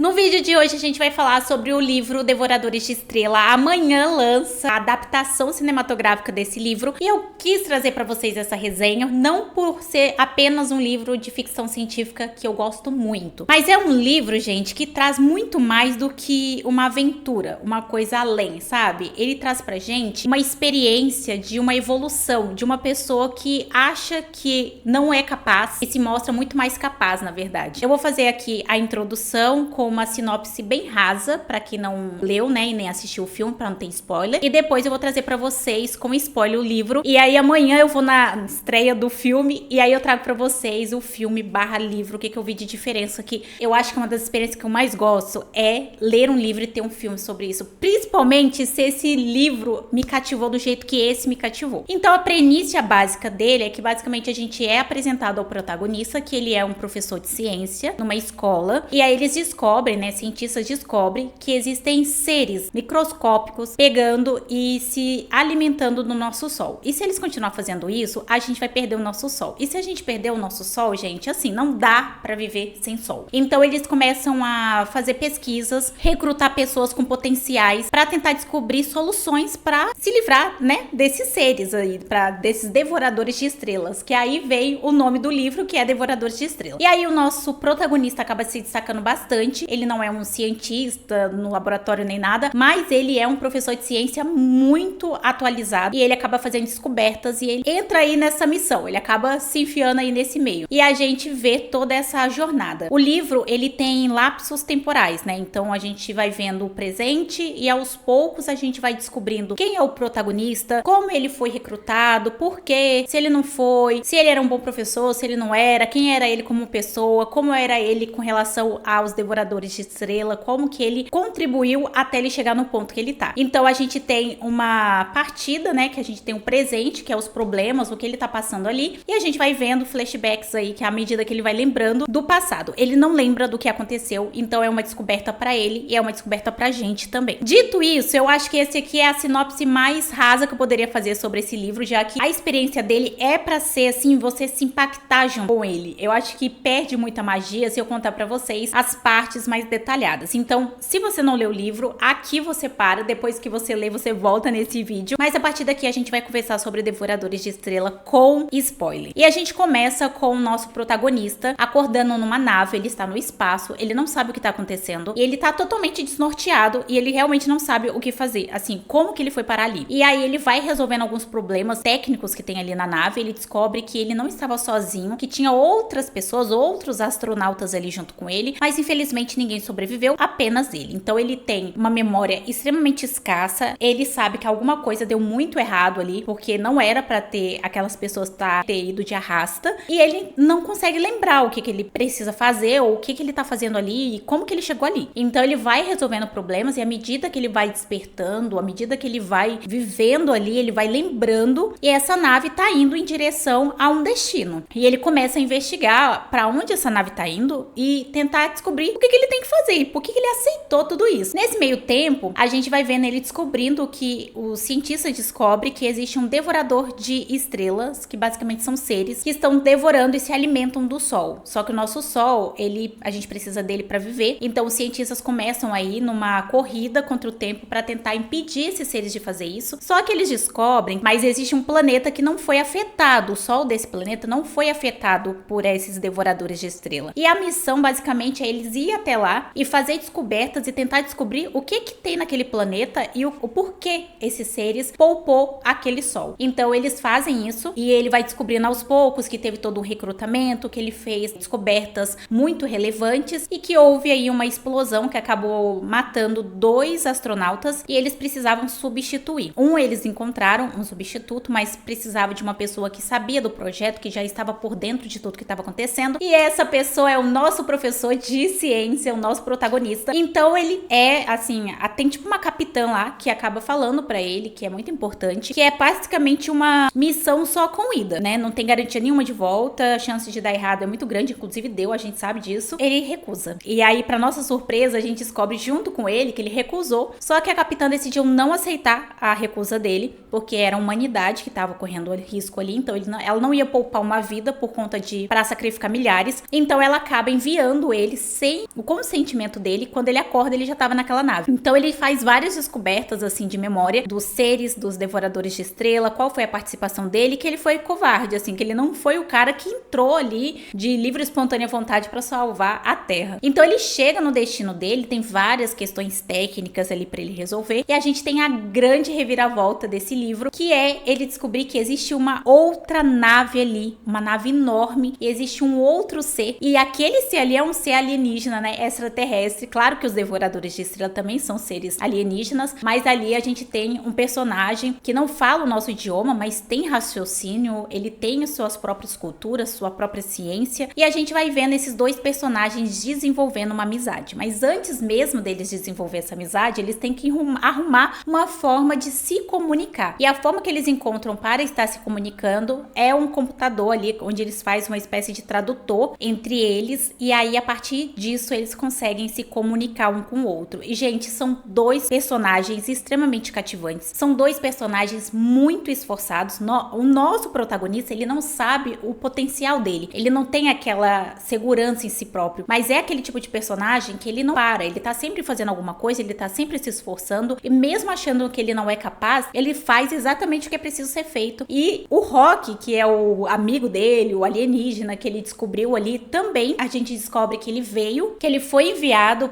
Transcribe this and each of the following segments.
No vídeo de hoje a gente vai falar sobre o livro Devoradores de Estrela. Amanhã lança a adaptação cinematográfica desse livro e eu quis trazer para vocês essa resenha, não por ser apenas um livro de ficção científica que eu gosto muito, mas é um livro, gente, que traz muito mais do que uma aventura, uma coisa além, sabe? Ele traz pra gente uma experiência de uma evolução, de uma pessoa que acha que não é capaz e se mostra muito mais capaz, na verdade. Eu vou fazer aqui a introdução com uma sinopse bem rasa, pra quem não leu, né, e nem assistiu o filme, pra não ter spoiler. E depois eu vou trazer pra vocês com spoiler o livro. E aí amanhã eu vou na estreia do filme e aí eu trago pra vocês o filme barra livro, o que eu vi de diferença, que eu acho que uma das experiências que eu mais gosto é ler um livro e ter um filme sobre isso. Principalmente se esse livro me cativou do jeito que esse me cativou. Então a premissa básica dele é que basicamente a gente é apresentado ao protagonista, que ele é um professor de ciência numa escola, e aí eles descobrem, né, cientistas descobrem que existem seres microscópicos pegando e se alimentando no nosso sol. E se eles continuar fazendo isso, a gente vai perder o nosso sol. E se a gente perder o nosso sol, gente, assim, não dá pra viver sem sol. Então eles começam a fazer pesquisas, recrutar pessoas com potenciais pra tentar descobrir soluções pra se livrar, né, desses seres aí, desses devoradores de estrelas, que aí veio o nome do livro, que é Devoradores de Estrelas. E aí o nosso protagonista acaba se destacando bastante. Ele não é um cientista no laboratório nem nada, mas ele é um professor de ciência muito atualizado e ele acaba fazendo descobertas e ele entra aí nessa missão, ele acaba se enfiando aí nesse meio. E a gente vê toda essa jornada. O livro, ele tem lapsos temporais, né? Então a gente vai vendo o presente e aos poucos a gente vai descobrindo quem é o protagonista, como ele foi recrutado, por quê, se ele não foi, se ele era um bom professor, se ele não era, quem era ele como pessoa, como era ele com relação aos devoradores de estrela, como que ele contribuiu até ele chegar no ponto que ele tá. Então a gente tem uma partida, né, que a gente tem um presente, que é os problemas, o que ele tá passando ali, e a gente vai vendo flashbacks aí, que é à medida que ele vai lembrando do passado. Ele não lembra do que aconteceu, então é uma descoberta pra ele e é uma descoberta pra gente também. Dito isso, eu acho que esse aqui é a sinopse mais rasa que eu poderia fazer sobre esse livro, já que a experiência dele é pra ser assim, você se impactar junto com ele. Eu acho que perde muita magia se eu contar pra vocês as partes mais detalhadas. Então, se você não leu o livro, aqui você para, depois que você lê, você volta nesse vídeo. Mas a partir daqui a gente vai conversar sobre Devoradores de Estrela com spoiler. E a gente começa com o nosso protagonista acordando numa nave, ele está no espaço, ele não sabe o que tá acontecendo, e ele tá totalmente desnorteado, e ele realmente não sabe o que fazer, assim, como que ele foi parar ali. E aí ele vai resolvendo alguns problemas técnicos que tem ali na nave, ele descobre que ele não estava sozinho, que tinha outras pessoas, outros astronautas ali junto com ele, mas infelizmente ninguém sobreviveu, apenas ele. Então ele tem uma memória extremamente escassa, ele sabe que alguma coisa deu muito errado ali, porque não era pra ter aquelas pessoas ter ido de arrasta, e ele não consegue lembrar o que ele precisa fazer, ou o que ele tá fazendo ali, e como que ele chegou ali. Então ele vai resolvendo problemas, e à medida que ele vai despertando, à medida que ele vai vivendo ali, ele vai lembrando, e essa nave tá indo em direção a um destino. E ele começa a investigar pra onde essa nave tá indo, e tentar descobrir o que ele tem que fazer, por que ele aceitou tudo isso. Nesse meio tempo, a gente vai vendo ele descobrindo que o cientista descobre que existe um devorador de estrelas, que basicamente são seres que estão devorando e se alimentam do sol. Só que o nosso sol, a gente precisa dele para viver. Então os cientistas começam aí numa corrida contra o tempo para tentar impedir esses seres de fazer isso. Só que eles descobrem, mas existe um planeta que não foi afetado. O sol desse planeta não foi afetado por esses devoradores de estrela. E a missão basicamente é eles ir até lá e fazer descobertas e tentar descobrir o que tem naquele planeta e o porquê esses seres poupou aquele sol. Então eles fazem isso e ele vai descobrindo aos poucos que teve todo um recrutamento, que ele fez descobertas muito relevantes e que houve aí uma explosão que acabou matando 2 astronautas e eles precisavam substituir. Eles encontraram um substituto, mas precisava de uma pessoa que sabia do projeto, que já estava por dentro de tudo que estava acontecendo, e essa pessoa é o nosso professor de ciência, o nosso protagonista. Então ele é, assim, tem tipo uma capitã lá que acaba falando pra ele, que é muito importante, que é basicamente uma missão só com ida, né? Não tem garantia nenhuma de volta, a chance de dar errado é muito grande, inclusive deu, a gente sabe disso. Ele recusa. E aí, pra nossa surpresa, a gente descobre junto com ele que ele recusou, só que a capitã decidiu não aceitar a recusa dele, porque era a humanidade que tava correndo risco ali, então ela não ia poupar uma vida por conta para sacrificar milhares, então ela acaba enviando ele sem o consentimento dele, quando ele acorda ele já tava naquela nave. Então ele faz várias descobertas assim de memória dos seres, dos devoradores de estrela, qual foi a participação dele, que ele foi covarde, assim, que ele não foi o cara que entrou ali de livre e espontânea vontade para salvar a Terra. Então ele chega no destino dele, tem várias questões técnicas ali para ele resolver, e a gente tem a grande reviravolta desse livro, que é ele descobrir que existe uma outra nave ali, uma nave enorme, e existe um outro ser, e aquele ser ali é um ser alienígena, né, extraterrestre. Claro que os devoradores de estrela também são seres alienígenas, mas ali a gente tem um personagem que não fala o nosso idioma, mas tem raciocínio, ele tem suas próprias culturas, sua própria ciência, e a gente vai vendo esses dois personagens desenvolvendo uma amizade. Mas antes mesmo deles desenvolver essa amizade, eles têm que arrumar uma forma de se comunicar. E a forma que eles encontram para estar se comunicando é um computador ali, onde eles fazem uma espécie de tradutor entre eles, e aí a partir disso eles conseguem se comunicar um com o outro. E gente, são dois personagens extremamente cativantes, são dois personagens muito esforçados. O nosso protagonista, ele não sabe o potencial dele, ele não tem aquela segurança em si próprio, mas é aquele tipo de personagem que ele não para, ele tá sempre fazendo alguma coisa, ele tá sempre se esforçando, e mesmo achando que ele não é capaz, ele faz exatamente o que é preciso ser feito. E o Rock, que é o amigo dele, o alienígena que ele descobriu ali, também a gente descobre que ele veio, que ele foi enviado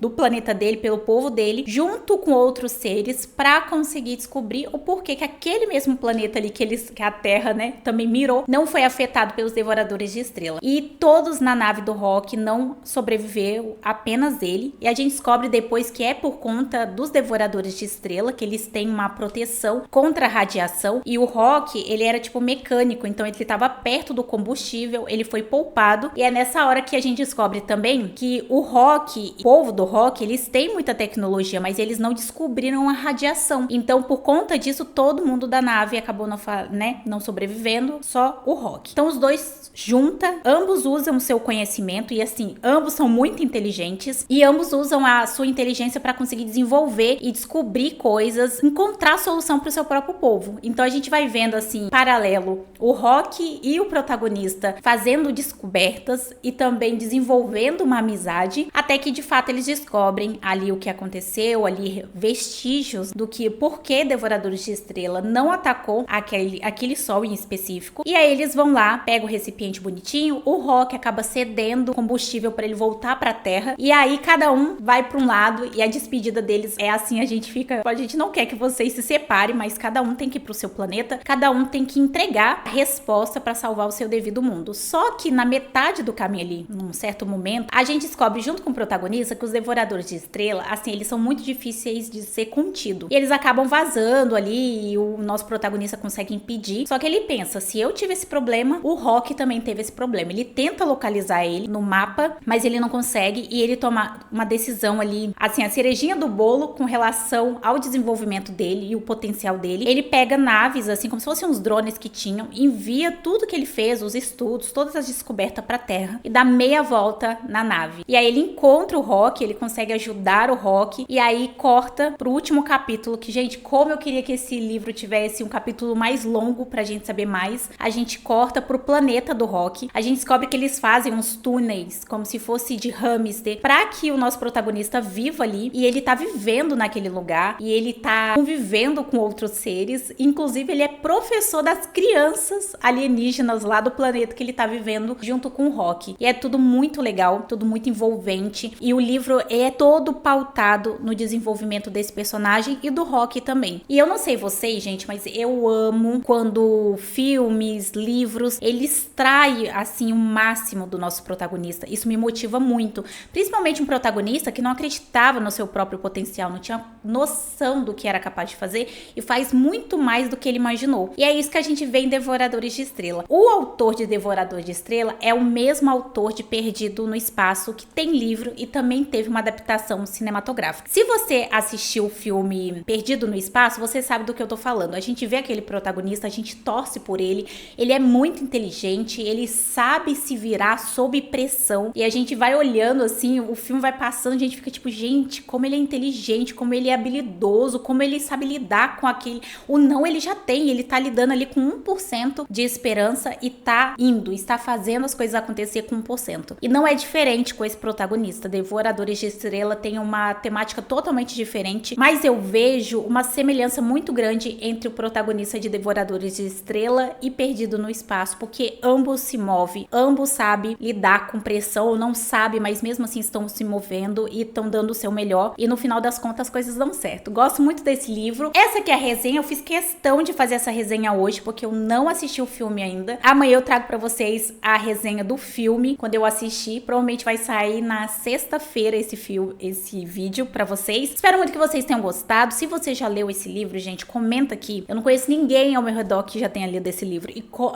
do planeta dele, pelo povo dele, junto com outros seres, para conseguir descobrir o porquê que aquele mesmo planeta ali que a Terra, né, também mirou, não foi afetado pelos devoradores de estrela. E todos na nave do Rock não sobreviveram, apenas ele. E a gente descobre depois que é por conta dos devoradores de estrela, que eles têm uma proteção contra a radiação. E o Rock, ele era tipo mecânico, então ele estava perto do combustível, ele foi poupado. E é nessa hora que a gente descobre também que o Rock, o povo do Rock, eles têm muita tecnologia, mas eles não descobriram a radiação. Então, por conta disso, todo mundo da nave acabou não sobrevivendo, só o Rock. Então, os dois juntam, ambos usam o seu conhecimento, e assim, ambos são muito inteligentes, e ambos usam a sua inteligência para conseguir desenvolver e descobrir coisas, encontrar solução para o seu próprio povo. Então, a gente vai vendo assim, paralelo, o Rock e o protagonista fazendo descobertas e também desenvolvendo uma amizade, até que de fato eles descobrem ali o que aconteceu, ali vestígios do que, por que Devoradores de Estrela não atacou aquele sol em específico. E aí eles vão lá, pegam o recipiente bonitinho, o Rock acaba cedendo combustível para ele voltar para a Terra, e aí cada um vai para um lado, e a despedida deles é assim, a gente não quer que vocês se separem, mas cada um tem que ir pro seu planeta, cada um tem que entregar a resposta para salvar o seu devido mundo. Só que na metade do caminho ali, num certo momento, a gente descobre junto com o protagonista que os Devoradores de Estrela, assim, eles são muito difíceis de ser contido. E eles acabam vazando ali, e o nosso protagonista consegue impedir. Só que ele pensa, se eu tive esse problema, o Rock também teve esse problema. Ele tenta localizar ele no mapa, mas ele não consegue, e ele toma uma decisão ali, assim, a cerejinha do bolo com relação ao desenvolvimento dele e o potencial dele. Ele pega naves, assim, como se fossem uns drones que tinham, envia tudo que ele fez, os estudos, todas as descobertas pra Terra, e dá meia volta na nave. E aí ele encontra o Rock, ele consegue ajudar o Rock, e aí corta pro último capítulo, que, gente, como eu queria que esse livro tivesse um capítulo mais longo pra gente saber mais. A gente corta pro planeta do Rock, a gente descobre que eles fazem uns túneis, como se fosse de hamster, pra que o nosso protagonista viva ali, e ele tá vivendo naquele lugar, e ele tá convivendo com outros seres, inclusive ele é professor das crianças alienígenas lá do planeta que ele tá vivendo junto com o Rock. E é tudo muito legal, tudo muito envolvente, e o livro é todo pautado no desenvolvimento desse personagem e do Rock também. E eu não sei vocês, gente, mas eu amo quando filmes, livros, eles extraem, assim, o máximo do nosso protagonista. Isso me motiva muito, principalmente um protagonista que não acreditava no seu próprio potencial, não tinha noção do que era capaz de fazer, e faz muito mais do que ele imaginou. E é isso que a gente vê em Devoradores de Estrela. O autor de Devorador de Estrela é o mesmo autor de Perdido no Espaço, que tem livro e também teve uma adaptação cinematográfica. Se você assistiu o filme Perdido no Espaço, você sabe do que eu tô falando. A gente vê aquele protagonista, a gente torce por ele, ele é muito inteligente, ele sabe se virar sob pressão, e a gente vai olhando assim, o filme vai passando, a gente fica tipo, gente, como ele é inteligente, como ele é habilidoso, como ele sabe lidar com aquele... O não ele já tem, ele tá lidando ali com 1% de esperança e tá indo, está fazendo as coisas acontecer com 1%. E não é diferente com esse protagonista. Devoradores de Estrela tem uma temática totalmente diferente, mas eu vejo uma semelhança muito grande entre o protagonista de Devoradores de Estrela e Perdido no Espaço, porque ambos se movem, ambos sabem lidar com pressão, ou não sabem, mas mesmo assim estão se movendo e estão dando o seu melhor, e no final das contas as coisas dão certo. Gosto muito desse livro. Essa aqui é a resenha, eu fiz questão de fazer essa resenha hoje, porque eu não assisti o filme ainda. Amanhã eu trago pra vocês a resenha do filme, quando eu assistir. Provavelmente vai sair na sexta-feira esse vídeo pra vocês. Espero muito que vocês tenham gostado. Se você já leu esse livro, gente, comenta aqui. Eu não conheço ninguém ao meu redor que já tenha lido esse livro.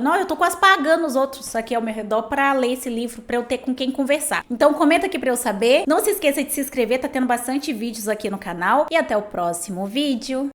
Não, eu tô quase pagando os outros aqui ao meu redor pra ler esse livro, pra eu ter com quem conversar. Então comenta aqui pra eu saber. Não se esqueça de se inscrever, tá tendo bastante vídeos aqui no canal. E até o próximo vídeo.